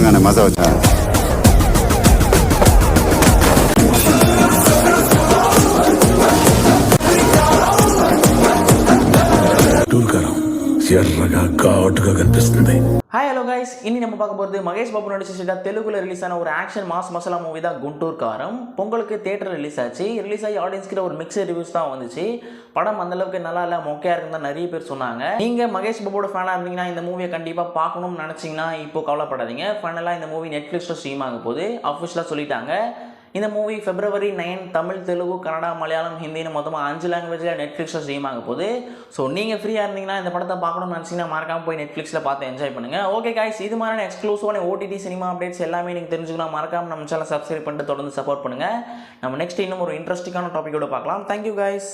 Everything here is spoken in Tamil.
செம்மங்கான மசா வச்சா ఎర్రగా ఘాటుగా కనిపిస్తుంది. హాయ్ హలో గైస్, ఇన్ని நம்ம பார்க்க போகிறது மகேஷ் பாபு நடிச்சிருக்க தெலுங்குல ரிலீஸ் ஆன ஒரு ஆக்ஷன் மாஸ் மசாலா மூவி தான் குண்டூர் காரம். பொங்கலுக்கு தியேட்டர் ரிலீஸ் ஆச்சு. ரிலீஸ் ஆகி ஆடியன்ஸ் கிட்ட ஒரு மிக்சட் ரிவ்யூஸ் தான் வந்துச்சு. படம் அந்த அளவுக்கு நல்லா இல்லை, மொக்கையா இருக்குன்னு தான் நிறைய பேர் சொன்னாங்க. நீங்க மகேஷ் பாபுவோட ஃபேனா இருந்தீங்கன்னா இந்த மூவியை கண்டிப்பா பார்க்கணும்னு நினைச்சீங்கன்னா இப்போ கவலைப்படாதீங்க. ஃபைனலாக இந்த மூவி நெட்ஃப்ளிக்ஸ்ல ஸ்ட்ரீம் ஆக போகுது, அஃபிஷியலாக சொல்லிட்டாங்க. இந்த மூவி February 9 தமிழ், தெலுங்கு, கன்னடா, மலையாளம், ஹிந்தின்னு மொத்தமாக 5 லாங்குவேஜில் நெட்ஃப்ளிக்ஸில் ஸ்ட்ரீம் ஆக போகுது. ஸோ நீங்கள் ஃப்ரீயாக இருந்தீங்கன்னா இந்த படத்தை பார்க்கணும்னு நினச்சிங்கன்னா மறக்காமல் போய் நெட்ஃப்ளிக்ஸில் பார்த்து என்ஜாய் பண்ணுங்கள். ஓகே காய்ஸ், இது மாதிரியான எக்ஸ்க்ளூசிவான OTT சினிமா அப்டேட்ஸ் எல்லாமே நீங்கள் தெரிஞ்சுக்கணும். மறக்காமல் நம்ம சேனல் சப்ஸ்கிரைப் பண்ணிட்டு தொடர்ந்து சப்போர்ட் பண்ணுங்கள். நம்ம நெக்ஸ்ட் இன்னும் ஒரு இன்ட்ரெஸ்டிங்கான டாப்பிக்கோட பார்க்கலாம். Thank you guys.